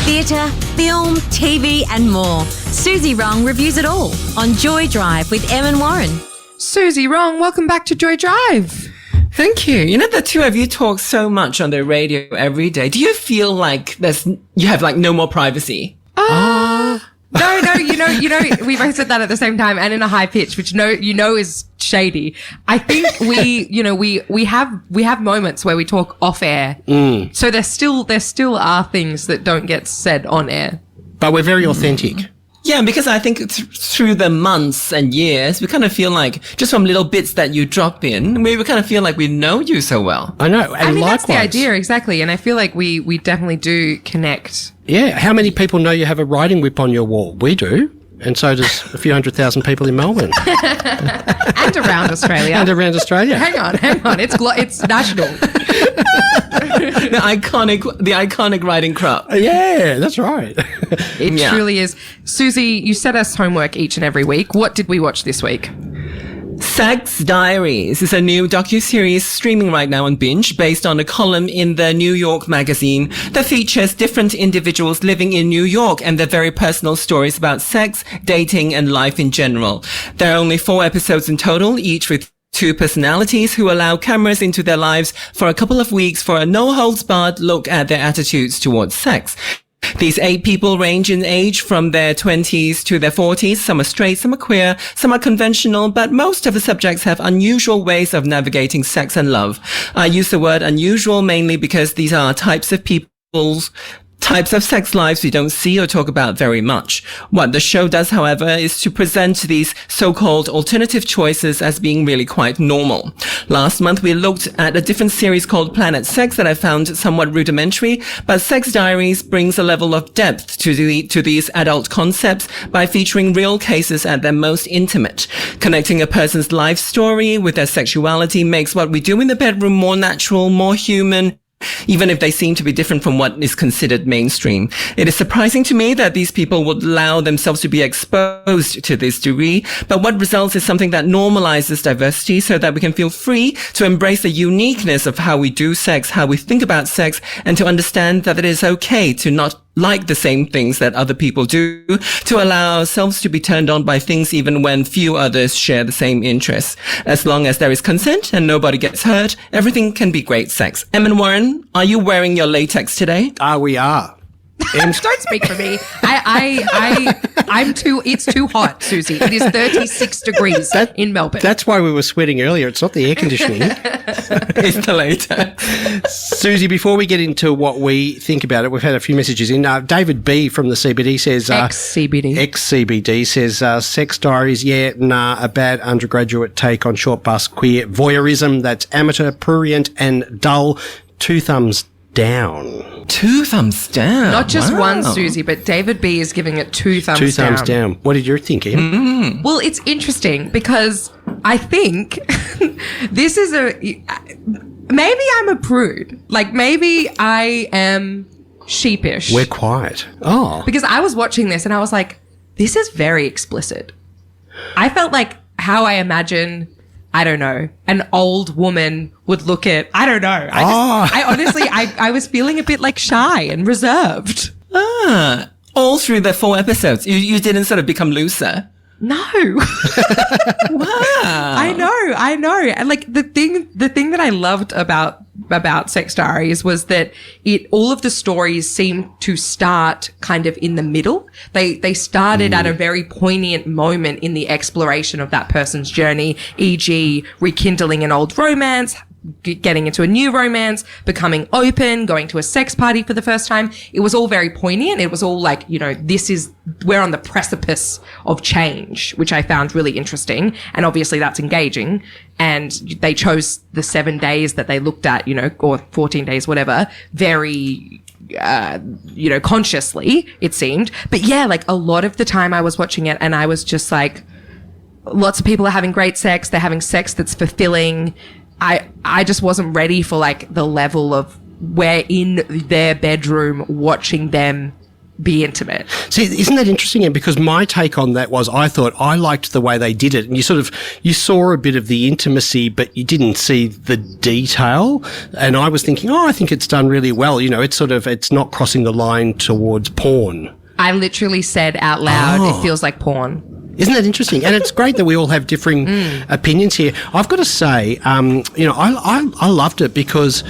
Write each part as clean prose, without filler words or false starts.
theatre, film, TV and more. Suzy Wrong reviews it all on Joy Drive with Em and Warren. Suzy Wrong, welcome back to Joy Drive. Thank you. You know, the two of you talk so much on the radio every day. Do you feel like you have like no more privacy? No, you know, we both said that at the same time and in a high pitch, which is shady. I think we have moments where we talk off air. So there still are things that don't get said on air. But we're very authentic. Yeah, because I think through the months and years, we kind of feel like, just from little bits that you drop in, we kind of feel like we know you so well. I know. And I mean, likewise. that's the idea, exactly. And I feel like we definitely do connect. Yeah. How many people know you have a riding whip on your wall? We do. And so does a few 100,000 people in Melbourne. And around Australia. Hang on. It's national. The iconic riding crop. Yeah, that's right. It truly is. Suzy, you set us homework each and every week. What did we watch this week? Sex Diaries is a new docuseries streaming right now on Binge based on a column in the New York magazine that features different individuals living in New York and their very personal stories about sex, dating, and life in general. There are only 4 episodes in total, each with 2 personalities who allow cameras into their lives for a couple of weeks for a no-holds-barred look at their attitudes towards sex. These 8 people range in age from their 20s to their 40s. Some are straight, some are queer, some are conventional, but most of the subjects have unusual ways of navigating sex and love. I use the word unusual mainly because these are types of types of sex lives we don't see or talk about very much. What the show does, however, is to present these so-called alternative choices as being really quite normal. Last month, we looked at a different series called Planet Sex that I found somewhat rudimentary, but Sex Diaries brings a level of depth to these adult concepts by featuring real cases at their most intimate. Connecting a person's life story with their sexuality makes what we do in the bedroom more natural, more human, even if they seem to be different from what is considered mainstream. It is surprising to me that these people would allow themselves to be exposed to this degree, but what results is something that normalizes diversity so that we can feel free to embrace the uniqueness of how we do sex, how we think about sex, and to understand that it is okay to not like the same things that other people do, to allow ourselves to be turned on by things even when few others share the same interests. As long as there is consent and nobody gets hurt, everything can be great sex. Em and Warren, are you wearing your latex today? We are. Don't speak for me. It's too hot, Suzy. It is 36 degrees in Melbourne. That's why we were sweating earlier. It's not the air conditioning. It's the latex. Suzy, before we get into what we think about it, we've had a few messages in. David B from the CBD says... Ex-CBD says, Sex Diaries, a bad undergraduate take on short bus queer voyeurism that's amateur, prurient and dull. 2 thumbs down. 2 thumbs down. Not just one, Suzy, but David B is giving it 2 thumbs down. 2 thumbs down. What did you think, Em? Well, it's interesting because I think this is maybe I'm a prude. Like, maybe I am sheepish. We're quiet. Oh. Because I was watching this and I was like, this is very explicit. I felt like how I imagine... I don't know, an old woman would look at, I don't know. I honestly, I was feeling a bit like shy and reserved. All through the 4 episodes, you didn't sort of become looser. No. Wow. I know. And like the thing that I loved about Sex Diaries was that all of the stories seemed to start kind of in the middle. They started at a very poignant moment in the exploration of that person's journey, e.g. rekindling an old romance, getting into a new romance, becoming open, going to a sex party for the first time. It was all very poignant. It was all like, we're on the precipice of change, which I found really interesting. And obviously that's engaging. And they chose the 7 days that they looked at, or 14 days, whatever, very, consciously, it seemed. But yeah, like a lot of the time I was watching it and I was just like, lots of people are having great sex. They're having sex that's fulfilling. I just wasn't ready for like the level of we're in their bedroom watching them be intimate. See, isn't that interesting? And because my take on that was, I thought I liked the way they did it. And you saw a bit of the intimacy, but you didn't see the detail. And I was thinking, I think it's done really well. It's not crossing the line towards porn. I literally said out loud, it feels like porn. Isn't that interesting? And it's great that we all have differing opinions here. I've got to say, I loved it because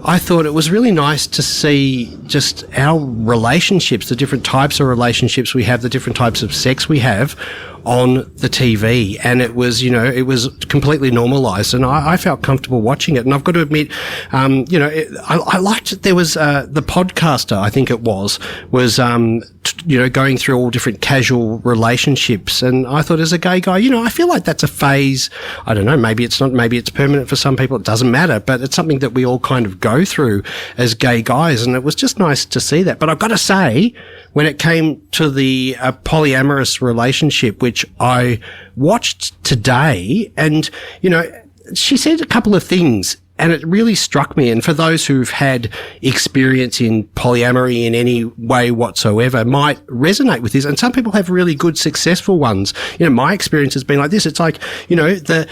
I thought it was really nice to see just our relationships, the different types of relationships we have, the different types of sex we have on the TV. And it was, it was completely normalised, and I felt comfortable watching it. And I've got to admit, I liked it. There was the podcaster, I think it was going through all different casual relationships. And I thought, as a gay guy, I feel like that's a phase. I don't know, maybe it's not, maybe it's permanent for some people. It doesn't matter, but it's something that we all kind of go through as gay guys. And it was just nice to see that. But I've got to say, when it came to the polyamorous relationship, which I watched today, and, she said a couple of things, and it really struck me. And for those who've had experience in polyamory in any way whatsoever might resonate with this. And some people have really good, successful ones. My experience has been like this. It's like, the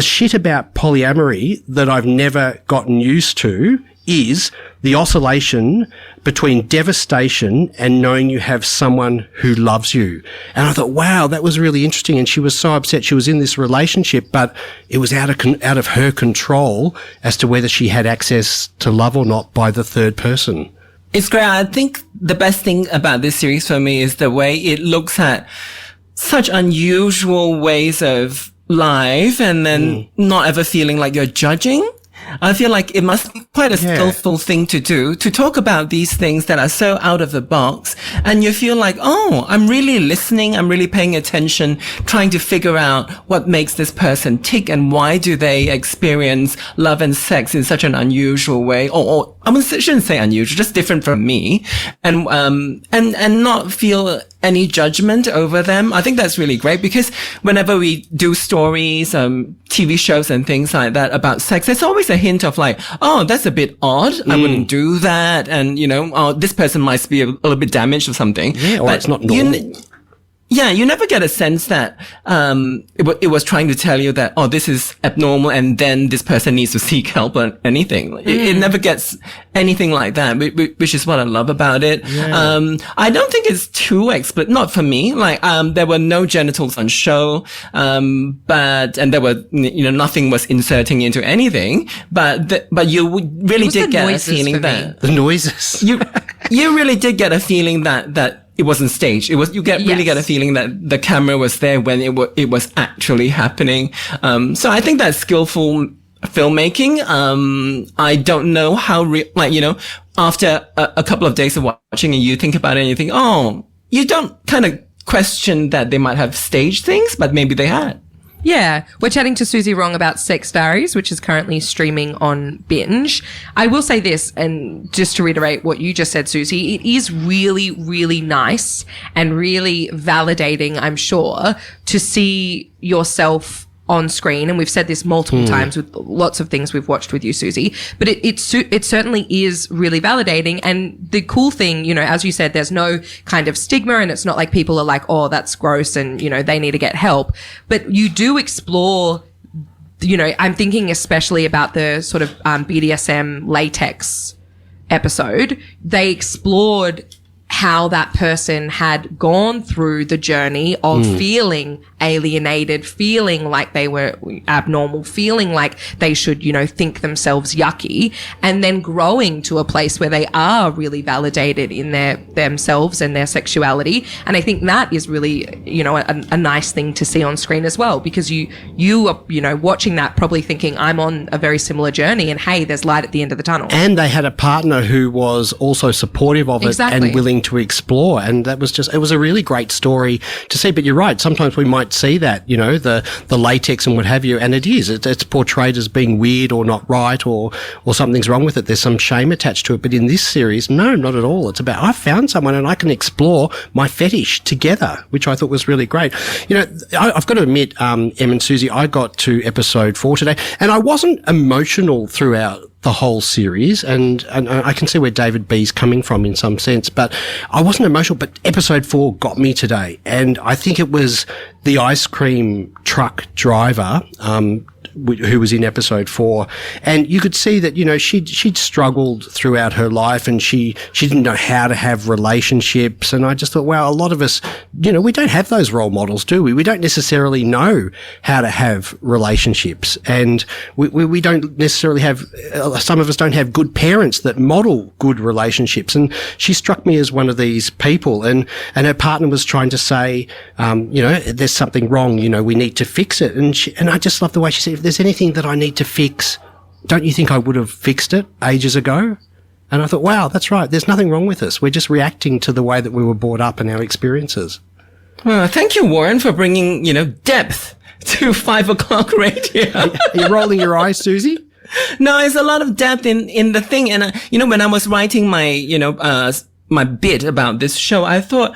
shit about polyamory that I've never gotten used to is the oscillation between devastation and knowing you have someone who loves you. And I thought, wow, that was really interesting. And she was so upset. She was in this relationship, but it was out of her control as to whether she had access to love or not by the third person. It's great. I think the best thing about this series for me is the way it looks at such unusual ways of life, and then not ever feeling like you're judging. I feel like it must be quite a skillful thing to do, to talk about these things that are so out of the box. And you feel like, I'm really listening. I'm really paying attention, trying to figure out what makes this person tick and why do they experience love and sex in such an unusual way. Or I shouldn't say unusual, just different from me. And not feel any judgment over them. I think that's really great, because whenever we do stories, TV shows and things like that about sex, there's always a hint of like, that's a bit odd. I wouldn't do that. And, this person might be a little bit damaged or something. Yeah, or but it's not normal. You never get a sense that it was trying to tell you that, this is abnormal and then this person needs to seek help or anything. It never gets anything like that, which is what I love about it. Yeah. I don't think it's too explicit, not for me. Like, there were no genitals on show, and there were, nothing was inserting into anything, but you really did get a feeling that the noises. You really did get a feeling that it wasn't staged. Really get a feeling that the camera was there when it was actually happening. So I think that's skillful filmmaking. I don't know how after a couple of days of watching and you think about it and you think, you don't kind of question that they might have staged things, but maybe they had. Yeah, we're chatting to Suzy Wrong about Sex Diaries, which is currently streaming on Binge. I will say this, and just to reiterate what you just said, Suzy, it is really, really nice and really validating, I'm sure, to see yourself on screen. And we've said this multiple times with lots of things we've watched with you, Suzy, but it certainly is really validating. And the cool thing, as you said, there's no kind of stigma, and it's not like people are like, that's gross and, they need to get help. But you do explore, I'm thinking especially about the sort of BDSM latex episode. They explored how that person had gone through the journey of feeling alienated, feeling like they were abnormal, feeling like they should, think themselves yucky, and then growing to a place where they are really validated in themselves and their sexuality. And I think that is really, a nice thing to see on screen as well, because you are, watching that probably thinking, I'm on a very similar journey, and hey, there's light at the end of the tunnel. And they had a partner who was also supportive of it and willing to explore. And that was it was a really great story to see. But you're right, sometimes we might see that, the latex and what have you, and it's portrayed as being weird or not right or something's wrong with it. There's some shame attached to it. But in this series, no, not at all. It's about, I found someone and I can explore my fetish together, which I thought was really great. I've got to admit, Em and Suzy, I got to episode 4 today, and I wasn't emotional throughout the whole series, and I can see where David B's coming from in some sense, but I wasn't emotional. But episode 4 got me today, and I think it was the ice cream truck driver, who was in episode 4, and you could see that, you know, she'd struggled throughout her life, and she didn't know how to have relationships. And I just thought, wow, a lot of us, you know, we don't have those role models, do we? We don't necessarily know how to have relationships, and we don't necessarily have, some of us don't have good parents that model good relationships. And she struck me as one of these people, and her partner was trying to say, you know, there's something wrong, you know, we need to fix it. And I just love the way she said, if there's anything that I need to fix, don't you think I would have fixed it ages ago? And I thought, wow, that's right. There's nothing wrong with us. We're just reacting to the way that we were brought up and our experiences. Well, thank you, Warren, for bringing, you know, depth to 5 o'clock radio. Are you rolling your eyes, Suzy? No, there's a lot of depth in the thing. And, you know, when I was writing my, you know, my bit about this show, I thought,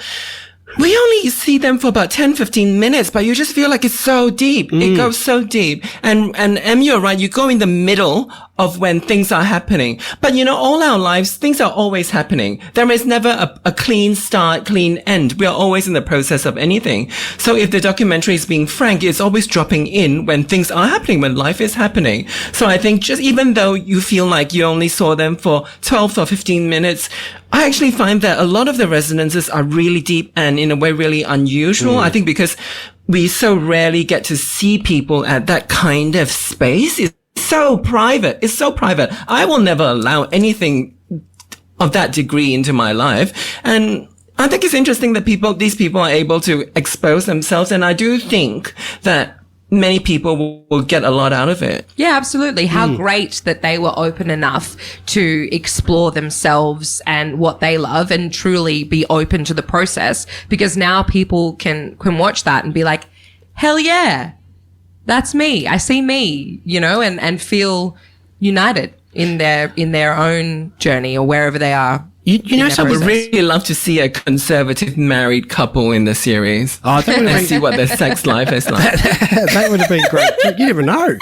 we only see them for about 10, 15 minutes, but you just feel like it's so deep. It goes so deep. And you're right. You go in the middle of when things are happening. But, you know, all our lives, things are always happening. There is never a clean start, clean end. We are always in the process of anything. So if the documentary is being frank, it's always dropping in when things are happening, when life is happening. So I think just even though you feel like you only saw them for 12 or 15 minutes, I actually find that a lot of the resonances are really deep and in a way really unusual. I think because we so rarely get to see people at that kind of space. It's so private. It's so private. I will never allow anything of that degree into my life. And I think it's interesting that these people are able to expose themselves. And I do think that many people will get a lot out of it. Yeah, absolutely. How great that they were open enough to explore themselves and what they love and truly be open to the process, because now people can watch that and be like, hell yeah, that's me. I see me, you know, and feel united in their own journey or wherever they are. You know, I would really love to see a conservative married couple in the series. Oh, that would have been see what their sex life is like. That would have been great. You never know.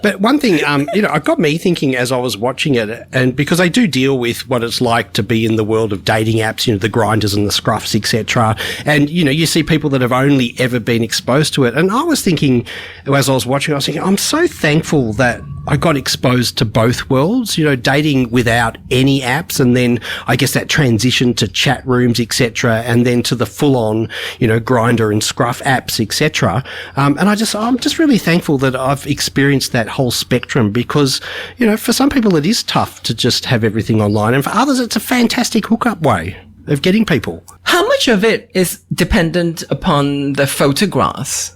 But one thing, you know, it got me thinking as I was watching it, and because I do deal with what it's like to be in the world of dating apps, you know, the grinders and the scruffs, etc. And, you know, you see people that have only ever been exposed to it. And I was thinking, as I was watching, I was thinking, I'm so thankful that I got exposed to both worlds, you know, dating without any apps, and then I guess that transition to chat rooms, etc., and then to the full-on, you know, grinder and scruff apps, etc. And I'm just really thankful that I've experienced that whole spectrum, because, you know, for some people it is tough to just have everything online, and for others it's a fantastic hookup way of getting people. How much of it is dependent upon the photographs?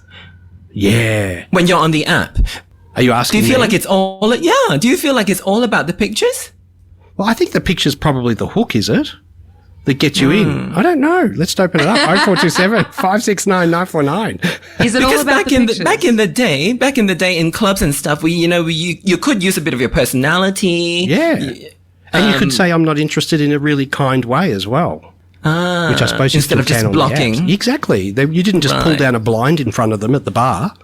Yeah. When you're on the app? Are you asking Do you feel me? like it's all, do you feel like it's all about the pictures? Well, I think the picture's probably the hook, is it? That gets you in. I don't know. Let's open it up. 0427 569 949. Is it all about the pictures? Back in the day in clubs and stuff, you could use a bit of your personality. Yeah. And you could say, I'm not interested in a really kind way as well. Which I suppose you instead of just blocking. Exactly. You didn't just pull down a blind in front of them at the bar.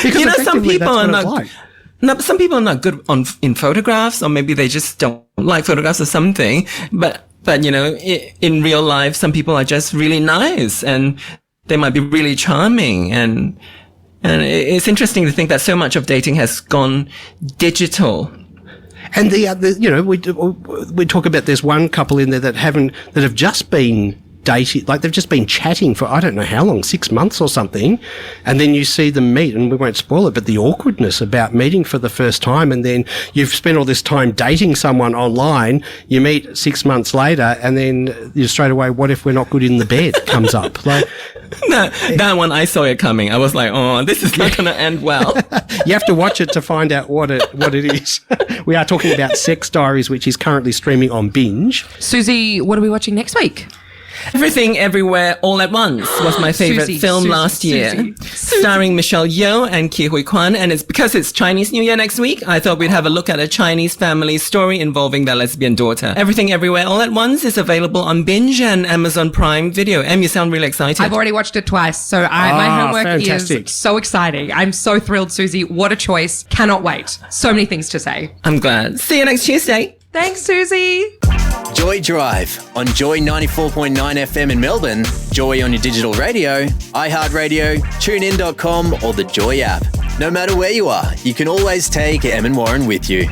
Because you know, some people are not. Like. No, but some people are not good in photographs, or maybe they just don't like photographs or something. But you know, in real life, some people are just really nice, and they might be really charming, and it's interesting to think that so much of dating has gone digital. And the you know, we talk about there's one couple in there that have just been dating, like they've just been chatting for I don't know how long, 6 months or something, and then you see them meet, and we won't spoil it, but the awkwardness about meeting for the first time, and then you've spent all this time dating someone online, you meet 6 months later, and then you straight away, what if we're not good in the bed, comes up. Like that one, I saw it coming. I was like, oh, this is not going to end well. You have to watch it to find out what it is. We are talking about Sex Diaries, which is currently streaming on Binge. Suzy, what are we watching next week? Everything Everywhere All at Once was my favorite film last year. Starring Michelle Yeoh and Ke Huy Quan. And it's because it's Chinese New Year next week, I thought we'd have a look at a Chinese family story involving their lesbian daughter. Everything Everywhere All at Once is available on Binge and Amazon Prime Video. Em, you sound really excited. I've already watched it twice, so my homework is so exciting. I'm so thrilled, Suzy. What a choice. Cannot wait. So many things to say. I'm glad. See you next Tuesday. Thanks, Suzy. Joy Drive on Joy 94.9 FM in Melbourne, Joy on your digital radio, iHeartRadio, TuneIn.com or the Joy app. No matter where you are, you can always take Em and Warren with you.